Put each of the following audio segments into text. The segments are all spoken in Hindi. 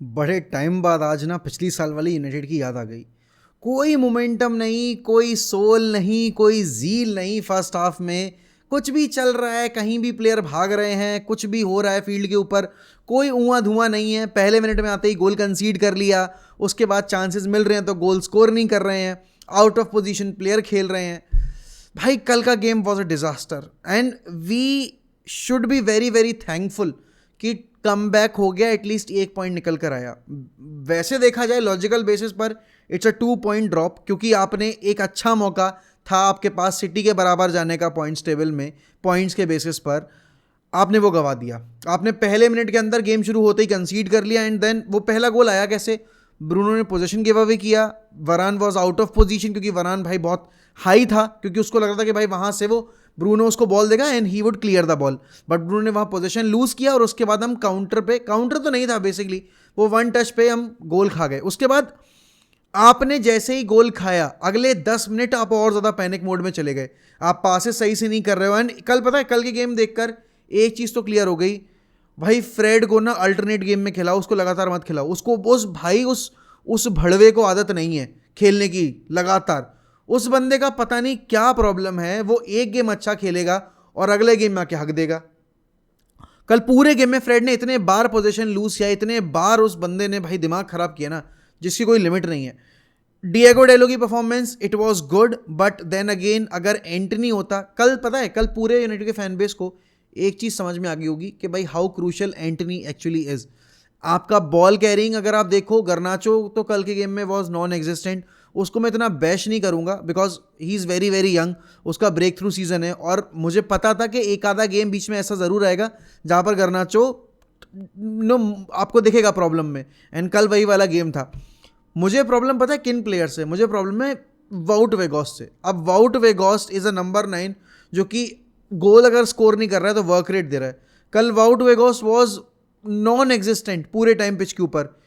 बड़े टाइम बाद आज ना पिछली साल वाली यूनाइटेड की याद आ गई। कोई मोमेंटम नहीं, कोई सोल नहीं, कोई ज़ील नहीं। फर्स्ट हाफ में कुछ भी चल रहा है, कहीं भी प्लेयर भाग रहे हैं, कुछ भी हो रहा है फील्ड के ऊपर, कोई ऊँआ धुआं नहीं है। पहले मिनट में आते ही गोल कंसीड कर लिया, उसके बाद चांसेस मिल रहे हैं तो गोल स्कोर नहीं कर रहे हैं, आउट ऑफ पोजीशन प्लेयर खेल रहे हैं। भाई कल का game was a disaster and we should be very very thankful कि कम बैक हो गया, एटलीस्ट एक पॉइंट निकल कर आया। वैसे देखा जाए लॉजिकल बेसिस पर इट्स अ 2 पॉइंट ड्रॉप, क्योंकि आपने एक अच्छा मौका था आपके पास सिटी के बराबर जाने का पॉइंट्स टेबल में, पॉइंट्स के बेसिस पर आपने वो गवा दिया। आपने पहले मिनट के अंदर गेम शुरू होते ही कंसीड कर लिया एंड देन वो पहला गोल आया कैसे? ब्रूनो ने पोजीशन गिव अवे किया, वरान वॉज आउट ऑफ पोजीशन, क्योंकि वरान भाई बहुत हाई था, क्योंकि उसको लग रहा था कि भाई वहां से वो ब्रूनो उसको बॉल देगा and he would clear the ball, but Bruno ने वहां पोजीशन लूज किया और उसके बाद हम काउंटर तो नहीं था बेसिकली, वो वन टच पे हम गोल खा गए। उसके बाद आपने जैसे ही गोल खाया अगले 10 मिनट आप और ज़्यादा पैनिक मोड में चले गए। आप पासेस सही से नहीं कर रहे हो एंड कल पता है, कल के गेम देखकर एक चीज़ तो क्लियर हो गई, भाई फ्रेड को ना अल्टरनेट गेम में खिलाओ, उसको लगातार मत खिलाओ। उसको उस भड़वे को आदत नहीं है खेलने की लगातार। उस बंदे का पता नहीं क्या प्रॉब्लम है, वो एक गेम अच्छा खेलेगा और अगले गेम में आके हक देगा। कल पूरे गेम में फ्रेड ने इतने बार पोजीशन लूज किया, इतने बार उस बंदे ने भाई दिमाग खराब किया ना, जिसकी कोई लिमिट नहीं है। डिएगो डेलो की performance it was good, but then again अगर एंटनी होता, कल पता है कल पूरे यूनाइटेड के फैन बेस को एक चीज समझ में आ गई होगी कि भाई how crucial Antony actually is. आपका बॉल कैरिंग अगर आप देखो, गर्नाचो तो कल के गेम में वॉज नॉन एग्जिस्टेंट। उसको मैं इतना बैश नहीं करूंगा because he is very very young, उसका ब्रेक थ्रू सीजन है और मुझे पता था कि एक आधा गेम बीच में ऐसा ज़रूर आएगा जहाँ पर गर्नाचो नो आपको दिखेगा प्रॉब्लम में, एंड कल वही वाला गेम था। मुझे प्रॉब्लम पता है किन प्लेयर से, मुझे प्रॉब्लम है वाउट वेगोस्ट से। अब वाउट वेगोस्ट इज़ अ नंबर 9 जो कि गोल अगर स्कोर नहीं कर रहा है तो वर्क रेट दे रहा है। कल वाउट वेगोस्ट वॉज नॉन एग्जिस्टेंट पूरे टाइम पिच के ऊपर।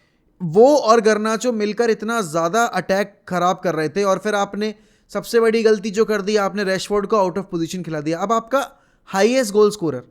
वो और गर्नाचो मिलकर इतना ज़्यादा अटैक खराब कर रहे थे और फिर आपने सबसे बड़ी गलती जो कर दी, आपने रैशफोर्ड को आउट ऑफ पोजीशन खिला दिया। अब आपका हाईएस्ट गोल स्कोरर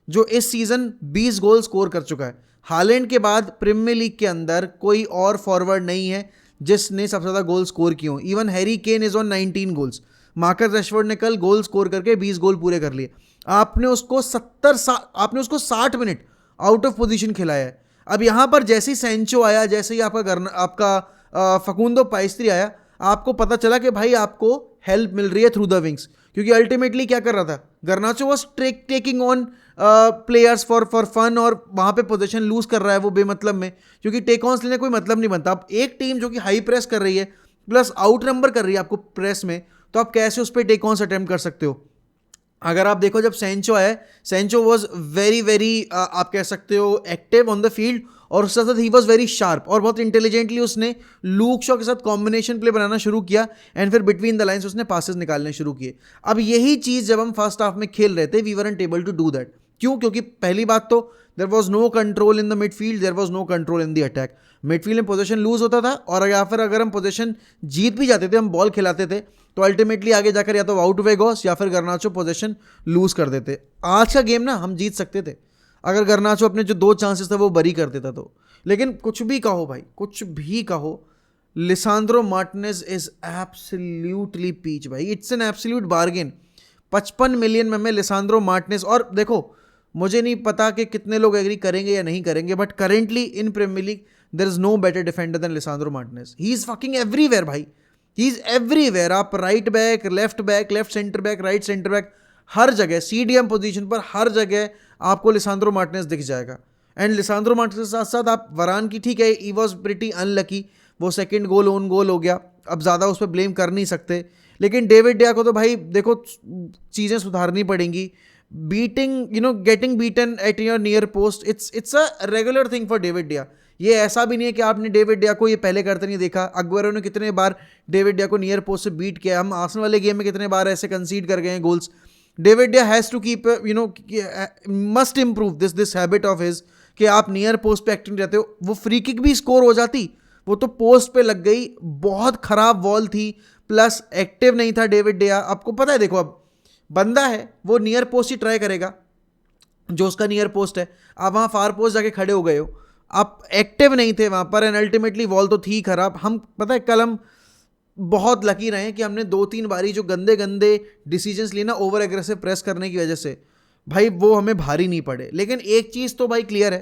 जो इस सीज़न 20 गोल स्कोर कर चुका है, हालैंड के बाद प्रीमियर लीग के अंदर कोई और फॉरवर्ड नहीं है जिसने सबसे ज़्यादा गोल स्कोर किए हों। Even Harry Kane is on 19 goals. Marcus Rashford ने कल गोल स्कोर करके 20 गोल पूरे कर लिए। आपने उसको 60 मिनट आउट ऑफ पोजीशन खिलाया है। अब यहाँ पर जैसे ही सेंचो आया, जैसे ही आपका फकुंदो पाइस्त्री आया, आपको पता चला कि भाई आपको हेल्प मिल रही है थ्रू द विंग्स, क्योंकि अल्टीमेटली क्या कर रहा था Garnacho, was taking on players for fun और वहाँ पे पोजीशन लूज कर रहा है वो बेमतलब में, क्योंकि टेक ऑन्स लेने कोई मतलब नहीं बनता। अब एक टीम जो कि हाई प्रेस कर रही है प्लस आउट नंबर कर रही है आपको प्रेस में, तो आप कैसे उस पर टेक ऑन्स अटेम्प्ट कर सकते हो? अगर आप देखो जब सेंचो आया, सेंचो वॉज वेरी वेरी आप कह सकते हो एक्टिव ऑन द फील्ड और उसके साथ ही वॉज वेरी शार्प और बहुत इंटेलिजेंटली उसने लूक शॉ के साथ कॉम्बिनेशन प्ले बनाना शुरू किया एंड फिर बिटवीन द लाइन्स उसने पासेस निकालने शुरू किए। अब यही चीज़ जब हम फर्स्ट हाफ में खेल रहे थे, we weren't able to do that. क्यों? क्योंकि पहली बात तो there was no control in the midfield, there was no control in the attack. Midfield में पोजीशन लूज होता था और या फिर अगर हम पोजीशन जीत भी जाते थे, हम बॉल खिलाते थे, तो अल्टीमेटली आगे जाकर या तो आउट वेगोस या फिर गर्नाचो पोजीशन लूज कर देते। आज का गेम ना हम जीत सकते थे अगर गर्नाचो अपने जो 2 चांसेस थे वो बरी कर देता तो। लेकिन कुछ भी कहो भाई, कुछ भी कहो, Lisandro Martinez is absolutely peach भाई, it's an absolute bargain. 55 million में लिसांद्रो मार्टिनेज, और देखो मुझे नहीं पता कि कितने लोग एग्री करेंगे या नहीं करेंगे, but currently in Premier League there is no better defender than Lisandro Martinez. He is fucking everywhere भाई, ही इज एवरीवेयर। आप right back, left centre back, right centre back, हर जगह सीडीएम पोजीशन पर हर जगह आपको लिसांद्रो मार्टिनेज दिख जाएगा। एंड लिसांद्रो मार्टिनेज के साथ साथ आप वरान की, ठीक है ही वॉज प्रिटी अनलकी, वो सेकंड गोल ओन गोल हो गया, अब ज़्यादा उस पर ब्लेम कर नहीं सकते। लेकिन डेविड डिया को तो भाई देखो चीज़ें सुधारनी पड़ेंगी। Getting beaten at your near post, it's a regular thing for David डिया। ये ऐसा भी नहीं है कि आपने डेविड डिया को ये पहले करते नहीं देखा। अग्वेरो ने कितने बार डेविड डिया को नियर पोस्ट से बीट किया, हम आर्सेनल वाले गेम में कितने बार ऐसे कंसीड कर गए हैं goals. David de Gea has to keep must improve this habit of his कि आप नियर पोस्ट पे एक्टिव रहते हो। वो फ्री किक भी स्कोर हो जाती, वो तो पोस्ट पे लग गई, बहुत खराब बॉल थी, प्लस एक्टिव नहीं था डेविड डिया। आपको पता है, देखो अब बंदा है वो नियर पोस्ट ही ट्राई करेगा, जो उसका नियर पोस्ट है। आप वहाँ फार पोस्ट जाके खड़े हो गए हो, आप एक्टिव नहीं थे वहाँ पर, एंड अल्टीमेटली बॉल तो थी खराब। हम पता है कल हम बहुत लकी रहे कि हमने 2-3 बारी जो गंदे गंदे डिसीजंस लिए ना ओवर एग्रेसिव प्रेस करने की वजह से, भाई वो हमें भारी नहीं पड़े। लेकिन एक चीज़ तो भाई क्लियर है,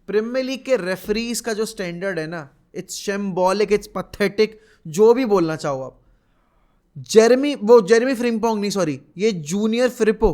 प्रीमियर लीग के रेफरीज का जो स्टैंडर्ड है ना, इट्स शैम्बॉलिक, इट्स पथेटिक, जो भी बोलना चाहो आप। जेरेमी फ्रिम्पोंग नहीं, सॉरी, ये जूनियर फ्रिपो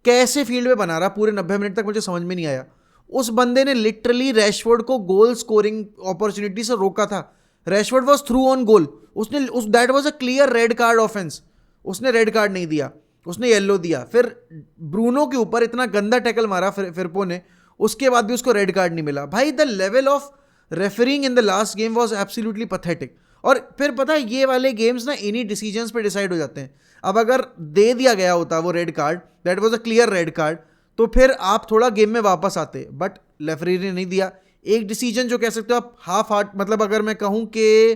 कैसे फील्ड में बना रहा पूरे 90 मिनट तक, मुझे समझ में नहीं आया। उस बंदे ने लिटरली रैशफोर्ड को गोल स्कोरिंग अपॉर्चुनिटी से रोका था। Rashford was through on goal, उसने that was a clear red card offence, उसने रेड कार्ड नहीं दिया, उसने येलो दिया। फिर ब्रूनो के ऊपर इतना गंदा टैकल मारा फिरपो ने, उसके बाद भी उसको रेड कार्ड नहीं मिला। भाई the level of referring in the last game was absolutely pathetic. और फिर पता है ये वाले गेम्स ना इन्हीं डिसीजंस पे डिसाइड हो जाते हैं। अब अगर दे दिया गया होता वो red card, that was a clear red card, तो फिर आप थोड़ा गेम में वापस आते, बट रेफरी ने नहीं दिया। एक डिसीजन जो कह सकते हो आप हाफ हार्ट, मतलब अगर मैं कहूँ कि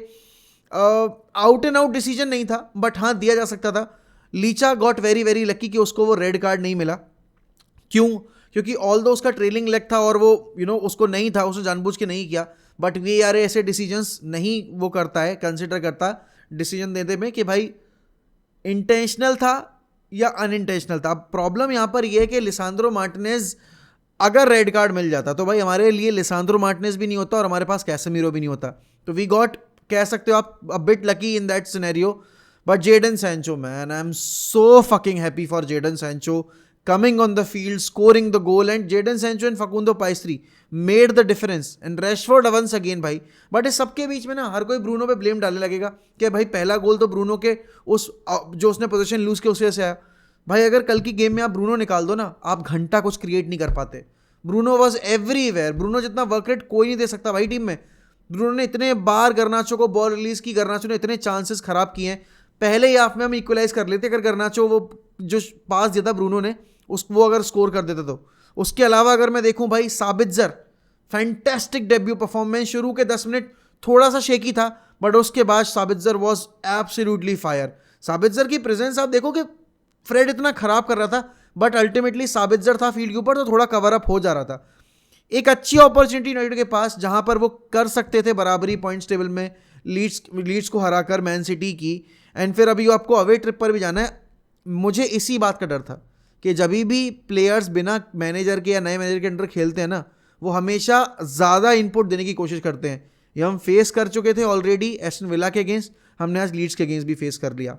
आउट एंड आउट डिसीजन नहीं था, बट हाँ दिया जा सकता था। Licha got very very lucky कि उसको वो रेड कार्ड नहीं मिला। क्यों? क्योंकि ऑल दो उसका ट्रेलिंग लेग था और वो उसको नहीं था, उसने जानबूझ के नहीं किया। बट वीआर ऐसे डिसीजंस नहीं वो करता है, कंसिडर करता डिसीजन देते में कि भाई इंटेंशनल था या अनइंटेंशनल था। अब प्रॉब्लम यहाँ पर यह है कि लिसांद्रो मार्टिनेज अगर रेड कार्ड मिल जाता तो भाई हमारे लिए लिसांद्रो मार्टिनेज भी नहीं होता और हमारे पास कैसेमीरो भी नहीं होता। तो वी गॉट, कह सकते हो आप, a bit lucky in that scenario. But Jadon Sancho, man, I am so fucking happy for Jadon Sancho coming on the field, scoring the goal, and Jadon Sancho and Facundo Pastri made the difference, and Rashford once again भाई। बट इस सबके बीच में ना हर कोई ब्रूनो पे ब्लेम डालने लगेगा कि भाई पहला गोल तो ब्रूनो के उस जो उसने पोजीशन लूज के उसी से आया। भाई अगर कल की गेम में आप ब्रूनो निकाल दो ना, आप घंटा कुछ क्रिएट नहीं कर पाते। ब्रूनो वॉज एवरीवेयर, ब्रूनो जितना वर्करेट कोई नहीं दे सकता भाई टीम में। ब्रूनो ने इतने बार गर्नाचो को बॉल रिलीज की, गर्नाचो ने इतने चांसेस खराब किए हैं। पहले ही हाफ में हम इक्वलाइज कर लेते अगर गर्नाचो वो जो पास दिया था ब्रूनो ने वो अगर स्कोर कर देते तो। उसके अलावा अगर मैं देखूं भाई, साबित्जर फैंटेस्टिक डेब्यू परफॉर्मेंस। शुरू के 10 मिनट थोड़ा सा शेकी था, बट उसके बाद साबित्जर वाज एब्सोल्युटली फायर। साबित्जर की प्रेजेंस आप देखो कि फ्रेड इतना खराब कर रहा था, बट अल्टीमेटली साबित्जर था फील्ड के ऊपर तो थोड़ा कवर अप हो जा रहा था। एक अच्छी अपॉर्चुनिटी यूनाइटेड के पास जहां पर वो कर सकते थे बराबरी पॉइंट्स टेबल में, लीड्स को हराकर मैन सिटी की। एंड फिर अभी आपको अवे ट्रिप पर भी जाना है। मुझे इसी बात का डर था कि जब भी प्लेयर्स बिना मैनेजर के या नए मैनेजर के अंडर खेलते हैं ना, वो हमेशा ज़्यादा इनपुट देने की कोशिश करते हैं। ये हम फेस कर चुके थे ऑलरेडी एस्टन विला के अगेंस्ट, हमने आज लीड्स के अगेंस्ट भी फेस कर लिया।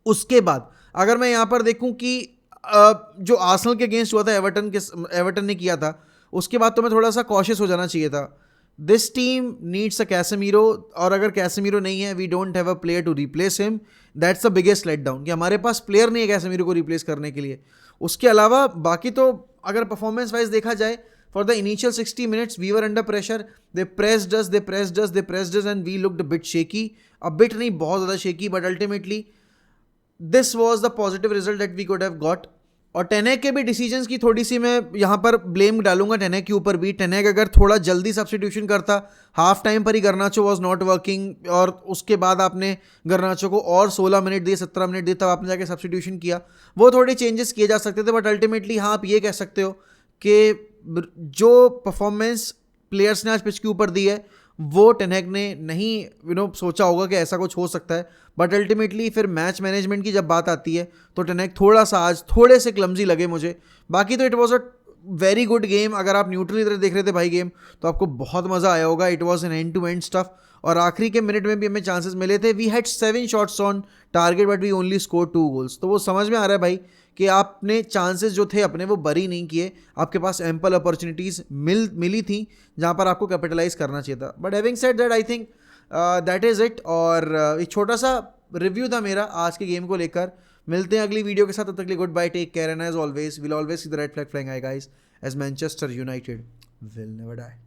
उसके बाद अगर मैं यहाँ पर देखूँ कि जो आर्सेनल के अगेंस्ट हुआ था, एवर्टन ने किया था, उसके बाद तो मैं थोड़ा सा कॉशियस हो जाना चाहिए था। This team needs a Casemiro, और अगर कैसेमीरो नहीं है, we don't have a player to replace him. That's the biggest let down कि हमारे पास प्लेयर नहीं है कैसेमीरो को रिप्लेस करने के लिए। उसके अलावा बाकी तो अगर परफॉर्मेंस वाइज देखा जाए, for the initial 60 minutes we were under pressure, they pressed us and we looked a bit shaky. A bit नहीं, बहुत ज़्यादा shaky, but ultimately this was the positive result that we could have got. और टेनेक के भी डिसीजंस की थोड़ी सी मैं यहाँ पर ब्लेम डालूंगा टेनेक के ऊपर भी। टेनेक अगर थोड़ा जल्दी सब्स्टिट्यूशन करता, हाफ टाइम पर ही गर्नाचो वॉज नॉट वर्किंग, और उसके बाद आपने गर्नाचो को और 16 मिनट दिए, 17 मिनट दिए, तब आपने जाके सब्स्टिट्यूशन किया, वो थोड़े चेंजेस किए जा सकते थे। बट अल्टीमेटली हाँ, आप ये कह सकते हो कि जो परफॉर्मेंस प्लेयर्स ने आज पिच के ऊपर दी है, वो टेनेक ने नहीं सोचा होगा कि ऐसा कुछ हो सकता है। बट अल्टीमेटली फिर मैच मैनेजमेंट की जब बात आती है तो टेनेक थोड़ा सा आज थोड़े से क्लमजी लगे मुझे। बाकी तो it was a very good game. अगर आप न्यूट्रल तरह देख रहे थे भाई गेम, तो आपको बहुत मज़ा आया होगा। It was an end to end stuff, और आखिरी के मिनट में भी हमें चांसेस मिले थे। We had 7 shots on target but we only score 2 goals. तो वो समझ में आ रहा है भाई कि आपने चांसेस जो थे अपने वो बरी नहीं किए। आपके पास एम्पल अपॉर्चुनिटीज़ मिली थी जहाँ पर आपको कैपिटलाइज करना चाहिए था। But having said that, I think that is it. और एक छोटा सा रिव्यू था मेरा आज के गेम को लेकर। मिलते हैं अगली वीडियो के साथ, तब तक के लिए good bye, take care, and as always will always see the red flag flying high guys, as Manchester United will never die.